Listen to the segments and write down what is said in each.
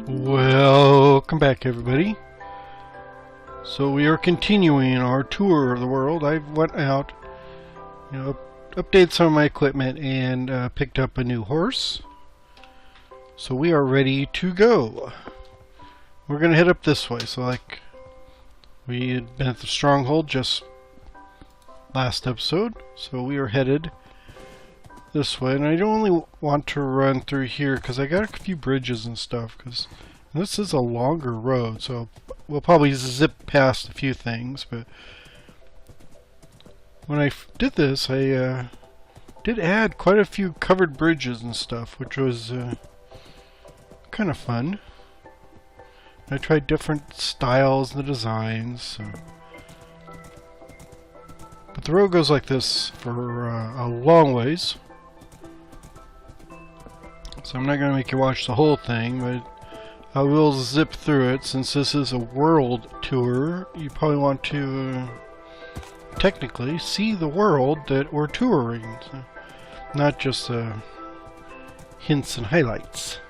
Welcome back, everybody. So we are continuing our tour of the world. I went out, updated some of my equipment and picked up a new horse. So we are ready to go. We're going to head up this way. So like we had been at the stronghold just last episode. So we are headed this way. And I don't only want to run through here because I got a few bridges and stuff. Because this is a longer road. So we'll probably zip past a few things. But when I did this, I did add quite a few covered bridges and stuff, which was kind of fun. I tried different styles and the designs. So. But the road goes like this for a long ways. So I'm not going to make you watch the whole thing, but I will zip through it. Since this is a world tour, you probably want to technically see the world that we're touring. So not just hints and highlights.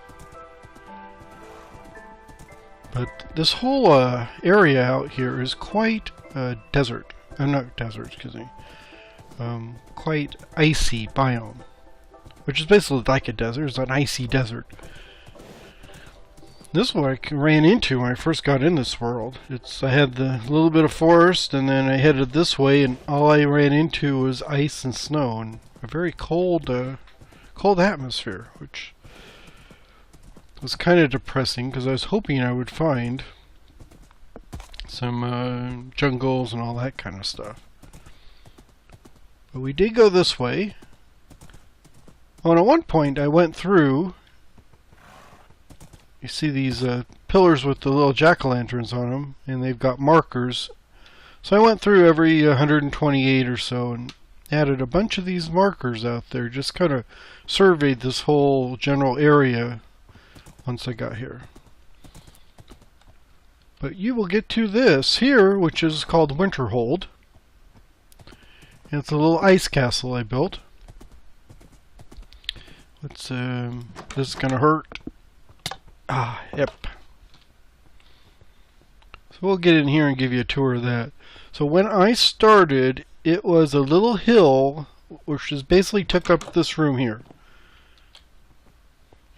But this whole area out here is quite desert. Not desert, excuse me. Quite icy biome. Which is basically like a desert. It's an icy desert. This is what I ran into when I first got in this world. I had the little bit of forest, and then I headed this way, and all I ran into was ice and snow, and a very cold atmosphere, which was kind of depressing because I was hoping I would find some jungles and all that kind of stuff. But we did go this way. Oh, and at one point I went through. You see these pillars with the little jack-o'-lanterns on them, and they've got markers. So I went through every 128 or so and added a bunch of these markers out there. Just kind of surveyed this whole general area once I got here. But you will get to this here, which is called Winterhold. And it's a little ice castle I built. Let's this is gonna hurt. Ah, yep. So we'll get in here and give you a tour of that. So when I started, it was a little hill, which is basically took up this room here.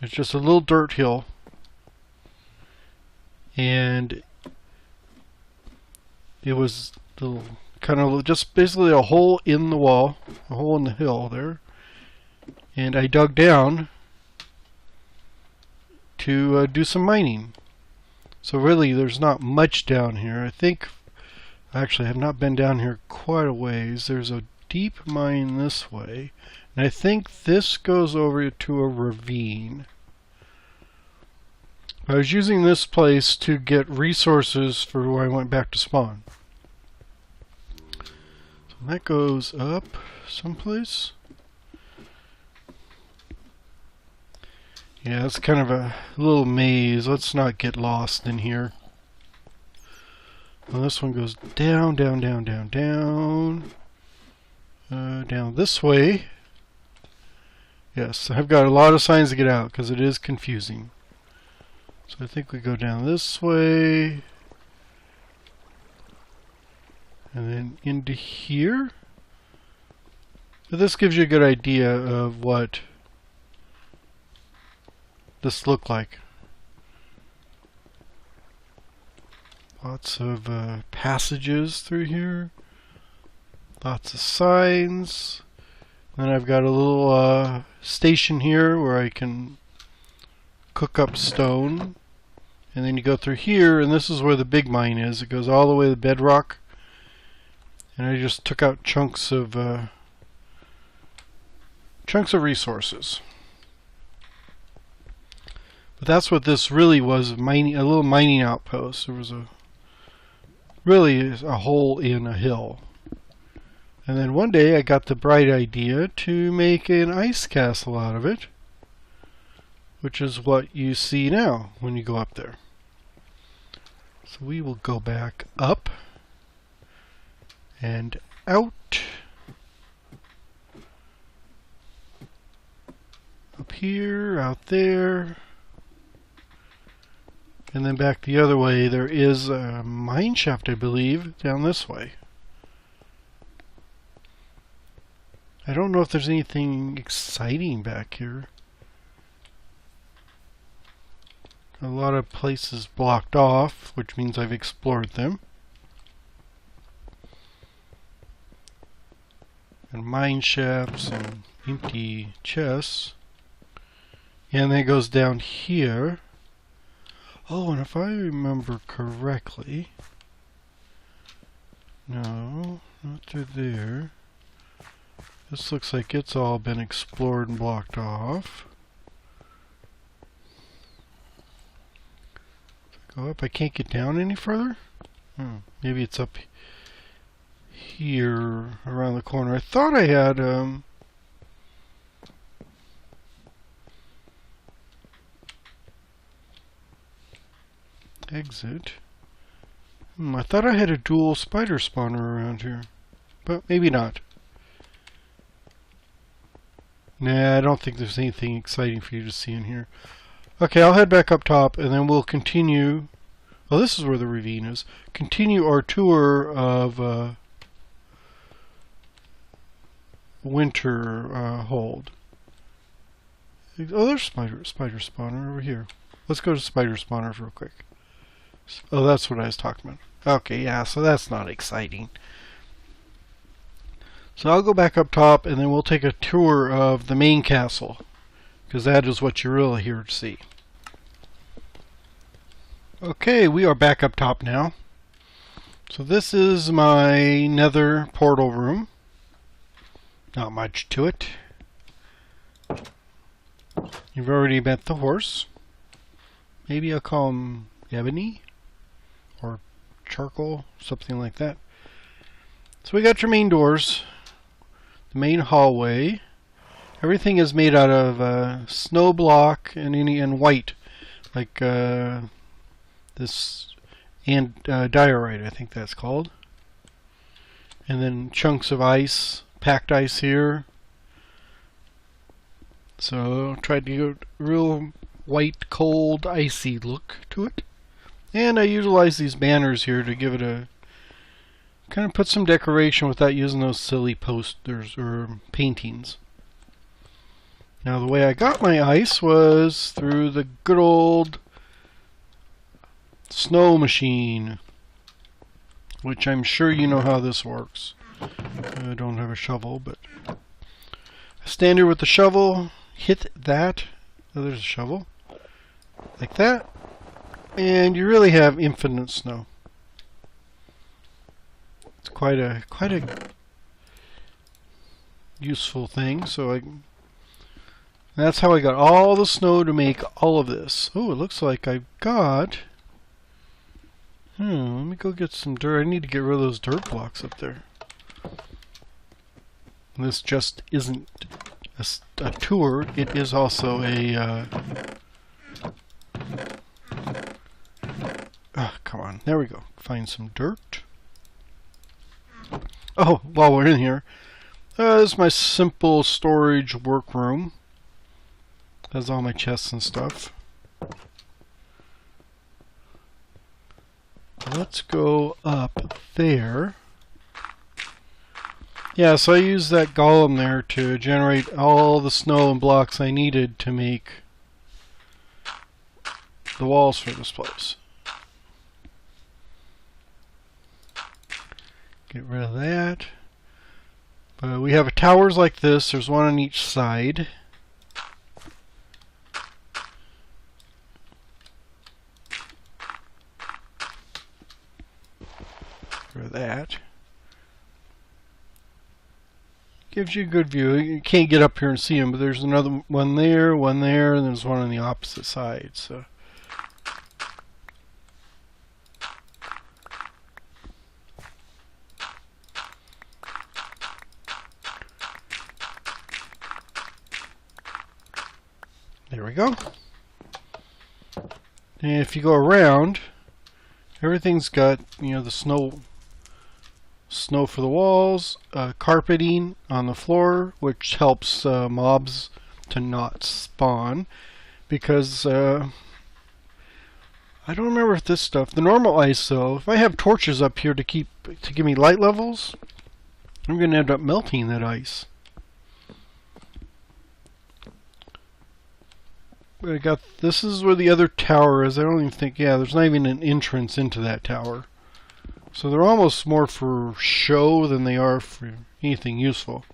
It's just a little dirt hill. And it was kind of just basically a hole in the wall, a hole in the hill there. And I dug down to do some mining. So really there's not much down here. I think, actually I have not been down here quite a ways. There's a deep mine this way. And I think this goes over to a ravine. I was using this place to get resources for when I went back to spawn. So that goes up someplace. Yeah, it's kind of a little maze. Let's not get lost in here. Well, this one goes down, down, down, down, down. Down this way. Yes, I've got a lot of signs to get out because it is confusing. So I think we go down this way. And then into here. But this gives you a good idea of what this looked like. Lots of passages through here. Lots of signs. Then I've got a little station here where I can cook up stone. And then you go through here, and this is where the big mine is. It goes all the way to the bedrock. And I just took out chunks of resources. But that's what this really was, mining, a little mining outpost. There was really a hole in a hill. And then one day I got the bright idea to make an ice castle out of it, which is what you see now when you go up there. So we will go back up and out. here, out there, and then back the other way. There is a mine shaft, I believe, down this way. I don't know if there's anything exciting back here. A lot of places blocked off, which means I've explored them. And mine shafts and empty chests. And then it goes down here. Oh, and if I remember correctly... No, not through there. This looks like it's all been explored and blocked off. Go up. I can't get down any further? Maybe it's up here around the corner. I thought I had exit. I thought I had a dual spider spawner around here, but maybe not. Nah, I don't think there's anything exciting for you to see in here. Okay, I'll head back up top and then we'll continue. Well, this is where the ravine is. Continue our tour of Winterhold. Oh, there's spider spawner over here. Let's go to spider spawners real quick. Oh, that's what I was talking about. Okay, yeah, so that's not exciting. So I'll go back up top and then we'll take a tour of the main castle, because that is what you're really here to see. Okay, we are back up top now. So this is my nether portal room. Not much to it. You've already met the horse. Maybe I'll call him Ebony or Charcoal, something like that. So we got your main doors, the main hallway. Everything is made out of snow block and white, like this and diorite, I think that's called. And then chunks of ice, packed ice here. So tried to get a real white, cold, icy look to it. And I utilize these banners here to give it a kind of put some decoration without using those silly posters or paintings. Now the way I got my ice was through the good old snow machine, which I'm sure you know how this works. I don't have a shovel, but I stand here with the shovel, hit that. Oh, there's a shovel. Like that. And you really have infinite snow. It's quite a useful thing. So that's how I got all the snow to make all of this. Oh, it looks like I've got... let me go get some dirt. I need to get rid of those dirt blocks up there. And this just isn't a tour. It is also a... come on. There we go. Find some dirt. Oh, while we're in here, this is my simple storage workroom. Has all my chests and stuff. Let's go up there. Yeah, so I used that golem there to generate all the snow and blocks I needed to make the walls for this place. Get rid of that. But we have towers like this. There's one on each side. Get rid of that. Gives you a good view. You can't get up here and see them, but there's another one there, and there's one on the opposite side. So. There we go. And if you go around, everything's got, you know, the snow for the walls, carpeting on the floor, which helps mobs to not spawn, because I don't remember if this stuff, the normal ice though, if I have torches up here to give me light levels, I'm going to end up melting that ice. But this is where the other tower is. I don't even think, yeah, there's not even an entrance into that tower. So they're almost more for show than they are for anything useful.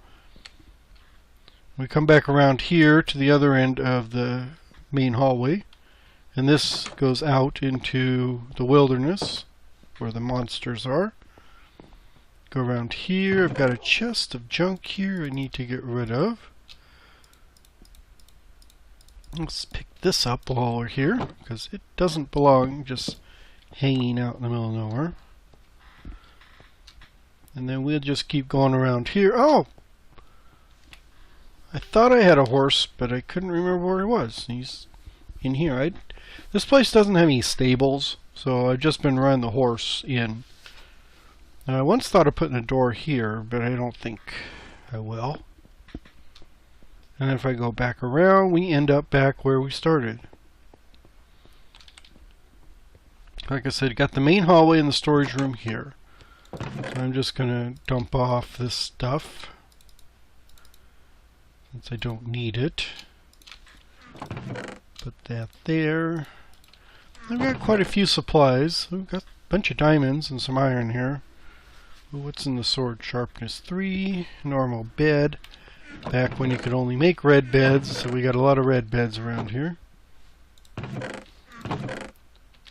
We come back around here to the other end of the main hallway, and this goes out into the wilderness where the monsters are. Go around here. I've got a chest of junk here I need to get rid of. Let's pick this up while we're here, because it doesn't belong just hanging out in the middle of nowhere. And then we'll just keep going around here. Oh! I thought I had a horse, but I couldn't remember where he was. He's in here. This place doesn't have any stables, so I've just been running the horse in. Now, I once thought of putting a door here, but I don't think I will. And if I go back around, we end up back where we started. Like I said, got the main hallway and the storage room here. So I'm just going to dump off this stuff, since I don't need it. Put that there. I've got quite a few supplies. We've got a bunch of diamonds and some iron here. Ooh, what's in the sword? Sharpness 3, normal bed. Back when you could only make red beds, so we got a lot of red beds around here.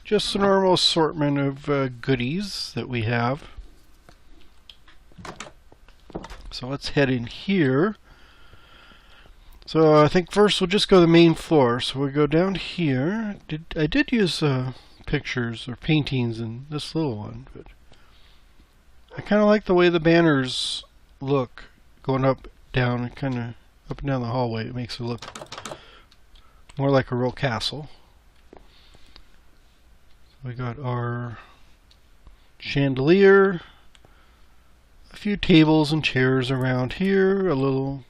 Just a normal assortment of goodies that we have. So let's head in here. So I think first we'll just go to the main floor. So we go down here. I did use pictures or paintings in this little one, but I kind of like the way the banners look going up, down, and kind of up and down the hallway. It makes it look more like a real castle. We got our chandelier, a few tables and chairs around here, a little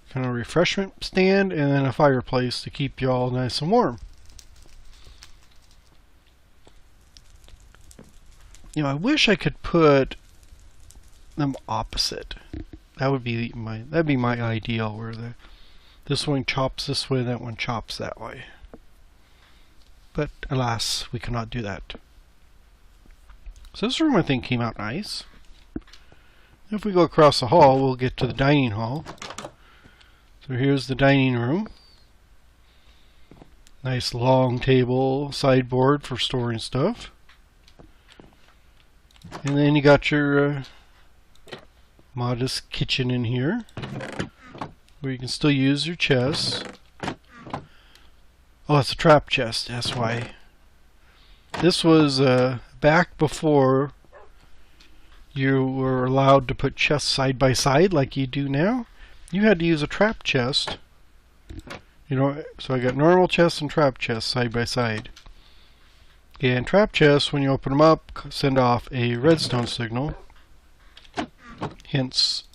kind of refreshment stand, and then a fireplace to keep you all nice and warm. You know, I wish I could put them opposite. That'd be my ideal, where this one chops this way, that one chops that way. But alas, we cannot do that. So this room I think came out nice. If we go across the hall, we'll get to the dining hall. So here's the dining room. Nice long table, sideboard for storing stuff. And then you got your modest kitchen in here, where you can still use your chests. Oh, it's a trap chest, that's why. This was back before you were allowed to put chests side by side like you do now. You had to use a trap chest. You know, so I got normal chests and trap chests side by side. And trap chests, when you open them up, send off a redstone signal. Hence,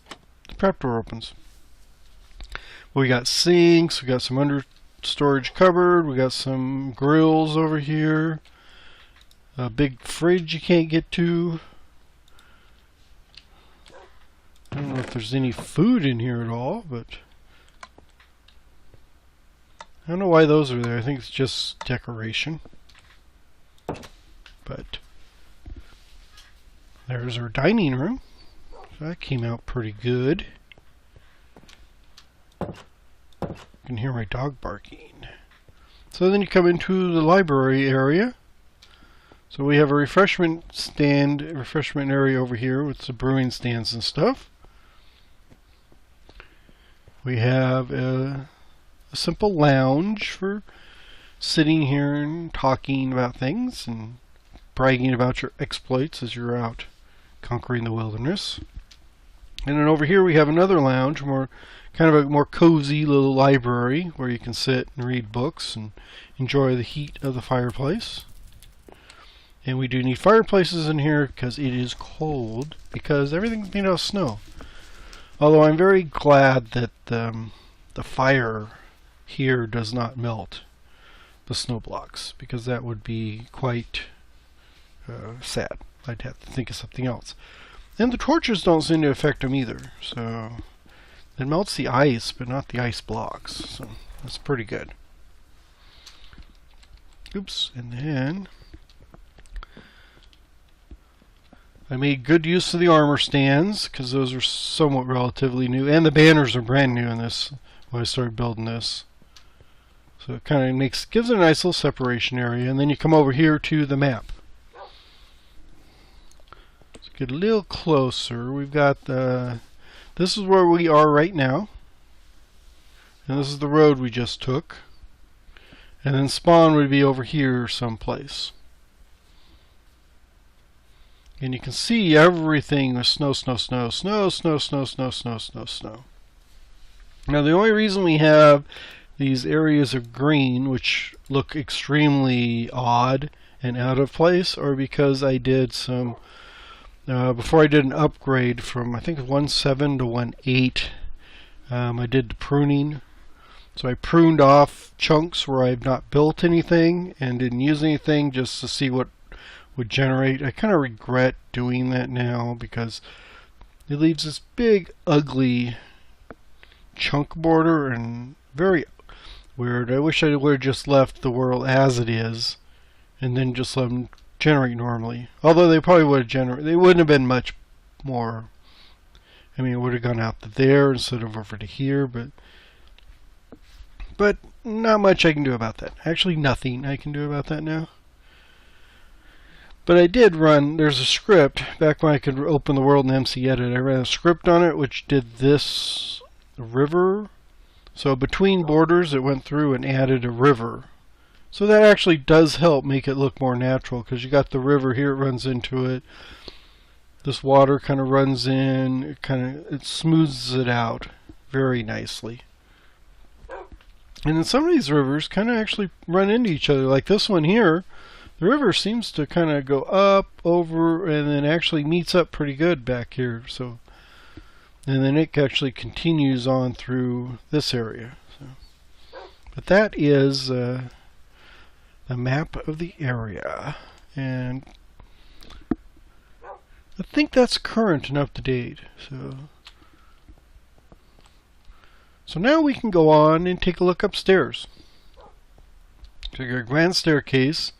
the trap door opens. We got sinks, we got some under storage cupboard, we got some grills over here, a big fridge you can't get to. I don't know if there's any food in here at all, but I don't know why those are there. I think it's just decoration. But there's our dining room. That came out pretty good. You can hear my dog barking. So then you come into the library area. So we have a refreshment area over here with the brewing stands and stuff. We have a simple lounge for sitting here and talking about things and bragging about your exploits as you're out conquering the wilderness. And then over here we have another lounge, kind of a more cozy little library where you can sit and read books and enjoy the heat of the fireplace. And we do need fireplaces in here because it is cold, because everything's made out of snow. Although I'm very glad that the fire here does not melt the snow blocks, because that would be quite sad. I'd have to think of something else. And the torches don't seem to affect them either, so it melts the ice, but not the ice blocks, so that's pretty good. Oops, and then I made good use of the armor stands, because those are somewhat relatively new, and the banners are brand new in this when I started building this. So it kind of gives it a nice little separation area, and then you come over here to the map. Let's get a little closer. We've got this is where we are right now, and this is the road we just took, and then spawn would be over here someplace. And you can see everything with snow, snow, snow, snow, snow, snow, snow, snow, snow, snow. Now the only reason we have these areas of green, which look extremely odd and out of place, are because I did some, before I did an upgrade from I think 1.7 to 1.8, I did the pruning. So I pruned off chunks where I've not built anything and didn't use anything, just to see what would generate. I kind of regret doing that now, because it leaves this big ugly chunk border and very weird. I wish I would have just left the world as it is and then just let them generate normally. Although they probably would have generated, they wouldn't have been much more. I mean, it would have gone out to there instead of over to here, but not much I can do about that. Actually, nothing I can do about that now. But I did run, there's a script, back when I could open the world in MC Edit, I ran a script on it which did this river. So between borders it went through and added a river. So that actually does help make it look more natural, because you got the river here, it runs into it. This water kind of runs in, it smooths it out very nicely. And then some of these rivers kind of actually run into each other, like this one here. The river seems to kind of go up, over, and then actually meets up pretty good back here. So, and then it actually continues on through this area. So, but that is the map of the area, and I think that's current and up to date. So now we can go on and take a look upstairs. So your grand staircase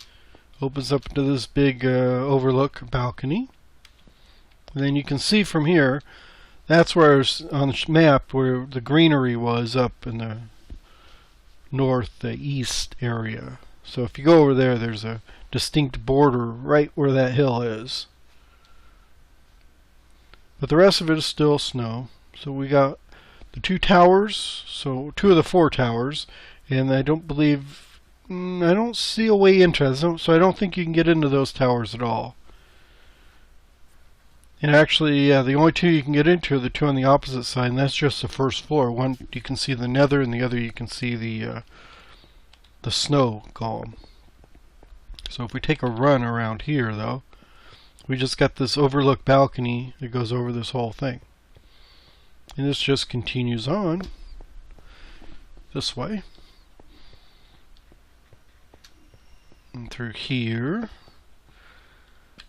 opens up to this big overlook balcony, and then you can see from here, that's where on the map where the greenery was, up in the northeast area. So if you go over there, there's a distinct border right where that hill is, but the rest of it is still snow. So we got the two towers, so two of the four towers, and I don't see a way into it, so I don't think you can get into those towers at all. And actually, yeah, the only two you can get into are the two on the opposite side, and that's just the first floor. One you can see the nether, and the other you can see the snow golem. So if we take a run around here, though, we just got this overlook balcony that goes over this whole thing. And this just continues on this way. And through here.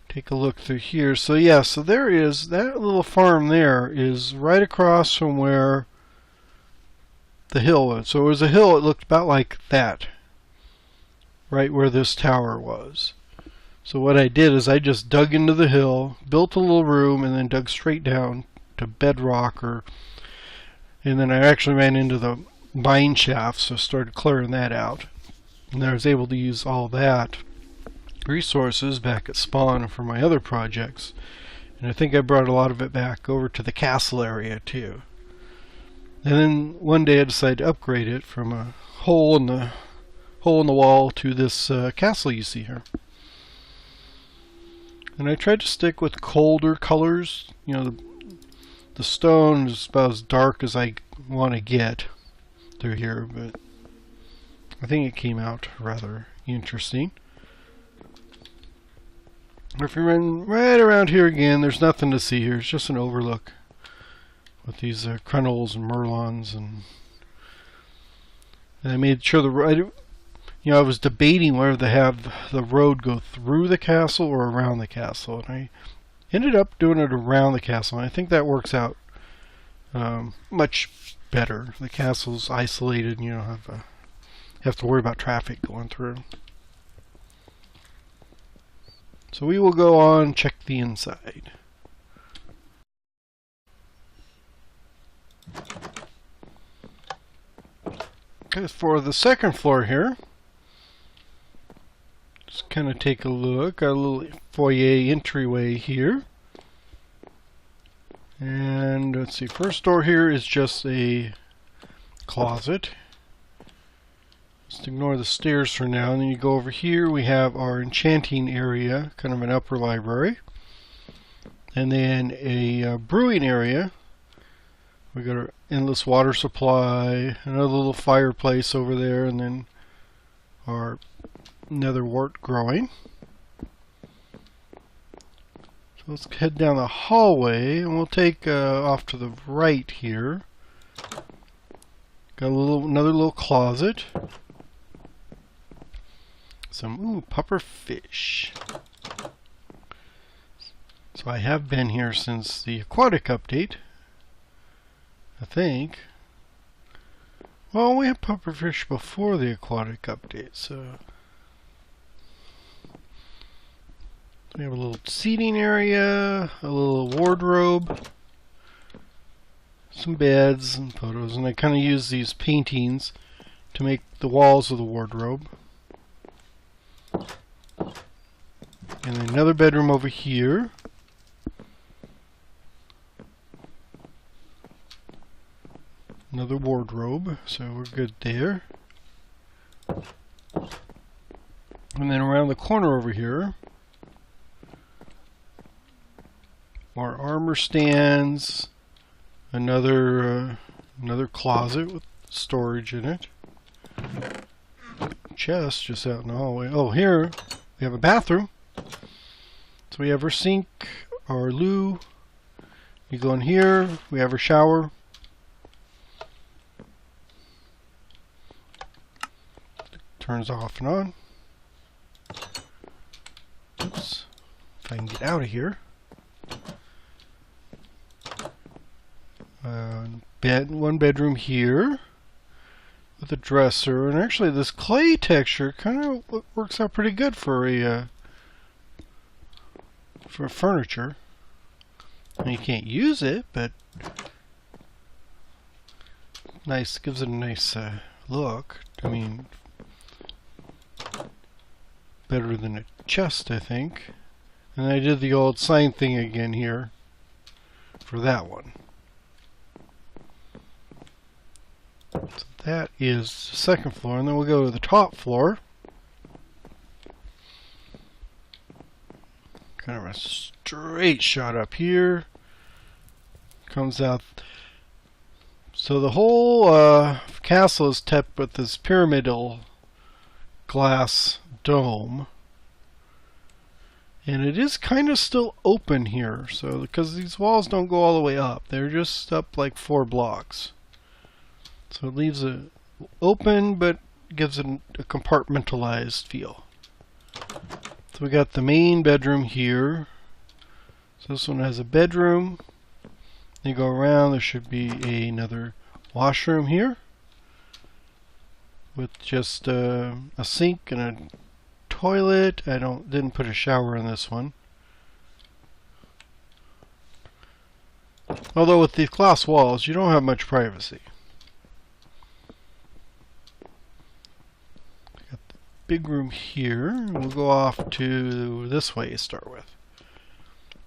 Take a look through here. So yeah, so there is, that little farm there is right across from where the hill was. So it was a hill, it looked about like that, right where this tower was. So what I did is I just dug into the hill, built a little room, and then dug straight down to bedrock, and then I actually ran into the mine shaft, so started clearing that out. And I was able to use all that resources back at spawn for my other projects, and I think I brought a lot of it back over to the castle area too. And then one day I decided to upgrade it from a hole in the wall to this castle you see here. And I tried to stick with colder colors. You know, the stone is about as dark as I want to get through here, but I think it came out rather interesting. If you run right around here again, there's nothing to see here. It's just an overlook with these Krenels and Merlons and And I made sure the road, you know, I was debating whether to have the road go through the castle or around the castle, and I ended up doing it around the castle, and I think that works out much better. The castle's isolated, and you don't have to worry about traffic going through. So we will go on check the inside. Okay, for the second floor here, just kind of take a look. Got a little foyer entryway here. And let's see, first door here is just a closet. Just ignore the stairs for now. And then you go over here, we have our enchanting area, kind of an upper library. And then a brewing area. We got our endless water supply, another little fireplace over there, and then our nether wart growing. So let's head down the hallway, and we'll take off to the right here. Got another little closet. Some puffer fish. So I have been here since the aquatic update, I think. Well, we had pufferfish before the aquatic update, so we have a little seating area, a little wardrobe, some beds and photos, and I kind of use these paintings to make the walls of the wardrobe. And then another bedroom over here. Another wardrobe, so we're good there. And then around the corner over here, more armor stands, another closet with storage in it. Chest just out in the hallway. Oh, here we have a bathroom. So we have our sink, our loo. You go in here, we have our shower. Turns off and on. Oops. If I can get out of here. One bedroom here with a dresser, and actually this clay texture kind of works out pretty good for furniture. I mean, you can't use it, but nice, gives it a nice look. I mean, better than a chest, I think. And I did the old sign thing again here for that one. So that is the second floor, and then we'll go to the top floor. Kind of a straight shot up here. Comes out. So the whole castle is topped with this pyramidal glass dome, and it is kind of still open here, so because these walls don't go all the way up, they're just up like 4 blocks, so it leaves it open but gives it a compartmentalized feel. So we got the main bedroom here. So this one has a bedroom. You go around, there should be another washroom here with just a sink and a toilet. I didn't put a shower in this one. Although with these glass walls, you don't have much privacy. Got the big room here. We'll go off to this way to start with.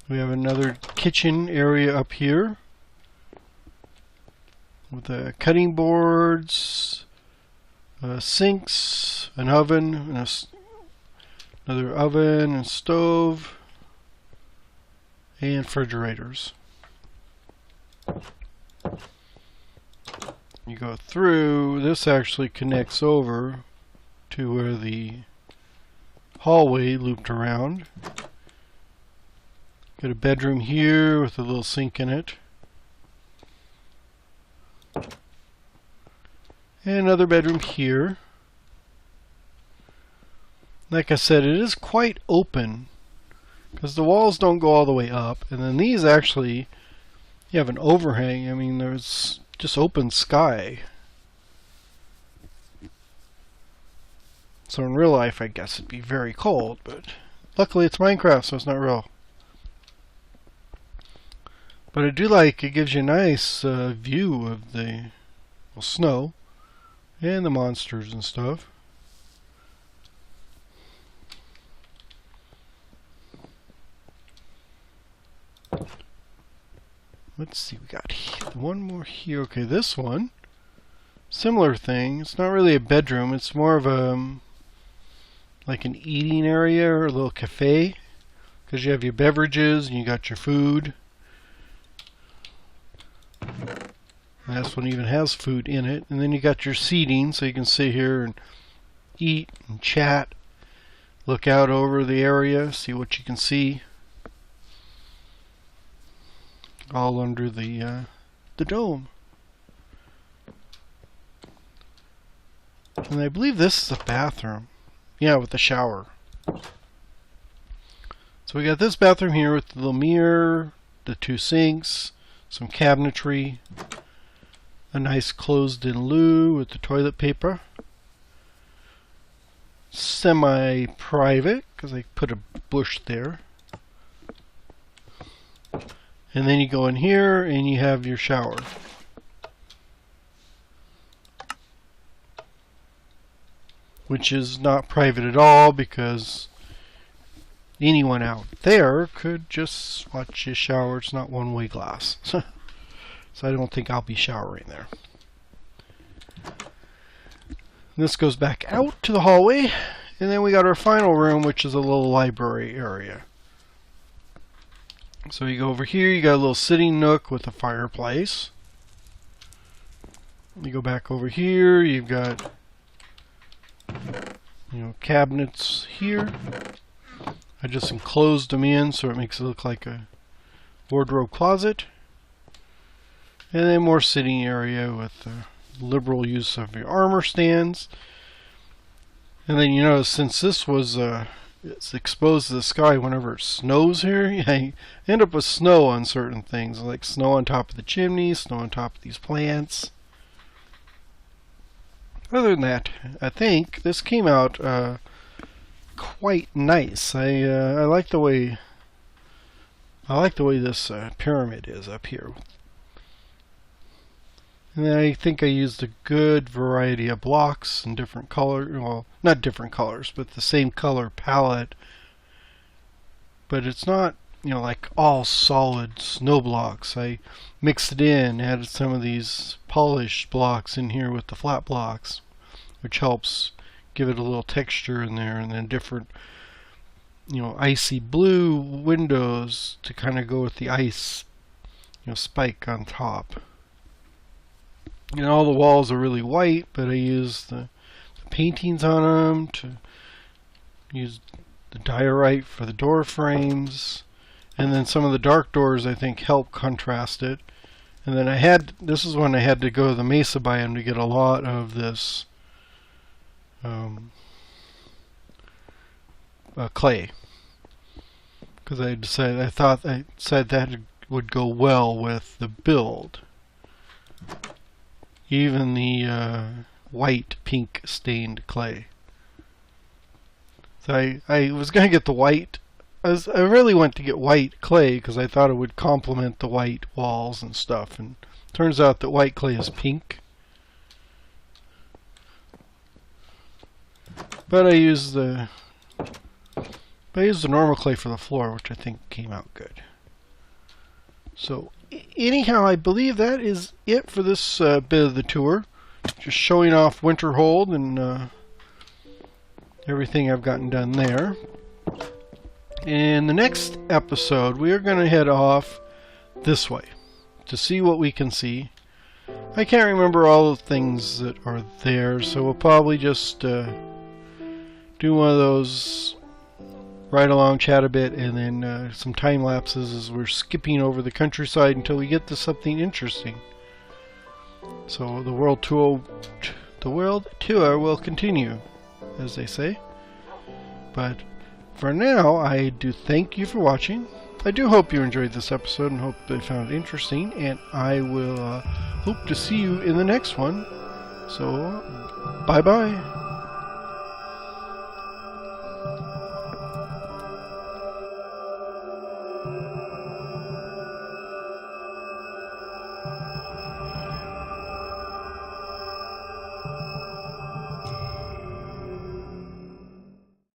We have another kitchen area up here with the cutting boards, sinks, an oven, and another oven and stove, and refrigerators. You go through, this actually connects over to where the hallway looped around. Got a bedroom here with a little sink in it. And another bedroom here. Like I said, it is quite open because the walls don't go all the way up, and then these actually, you have an overhang. I mean, there's just open sky. So in real life, I guess it'd be very cold, but luckily it's Minecraft, so it's not real. But I do like, it gives you a nice view of the snow and the monsters and stuff. Let's see, we got one more here. Okay, this one, similar thing. It's not really a bedroom. It's more of a like an eating area or a little cafe, because you have your beverages and you got your food. And this one even has food in it. And then you got your seating, so you can sit here and eat and chat, look out over the area, see what you can see. All under the dome. And I believe this is a bathroom. Yeah, with the shower. So we got this bathroom here with the little mirror, the two sinks, some cabinetry, a nice closed-in loo with the toilet paper. Semi-private, because I put a bush there. And then you go in here and you have your shower. Which is not private at all, because anyone out there could just watch you shower. It's not one-way glass. So I don't think I'll be showering there. This goes back out to the hallway. And then we got our final room, which is a little library area. So you go over here, you got a little sitting nook with a fireplace. You go back over here, you've got, cabinets here. I just enclosed them in so it makes it look like a wardrobe closet. And then more sitting area with liberal use of your armor stands. And then you notice, since this was it's exposed to the sky whenever it snows here, I end up with snow on certain things, like snow on top of the chimney, snow on top of these plants. Other than that, I think this came out quite nice. I like the way this pyramid is up here. And I think I used a good variety of blocks and different colors. Well, not different colors, but the same color palette. But it's not, like all solid snow blocks. I mixed it in, added some of these polished blocks in here with the flat blocks, which helps give it a little texture in there. And then different, icy blue windows to kind of go with the ice, spike on top. All the walls are really white, but I used the paintings on them to use the diorite for the door frames, and then some of the dark doors I think help contrast it. And then this is when I had to go to the Mesa biome to get a lot of this clay, because I thought that would go well with the build. Even the white pink stained clay. So I was going to get the white. I really went to get white clay because I thought it would complement the white walls and stuff. And turns out that white clay is pink. But I used the normal clay for the floor, which I think came out good. So anyhow, I believe that is it for this bit of the tour. Just showing off Winterhold and everything I've gotten done there. In the next episode, we are going to head off this way to see what we can see. I can't remember all the things that are there, so we'll probably just do one of those ride along, chat a bit, and then some time lapses as we're skipping over the countryside until we get to something interesting. So the World Tour the world tour will continue, as they say. But for now, I do thank you for watching. I do hope you enjoyed this episode and hope you found it interesting, and I will hope to see you in the next one. So, bye-bye.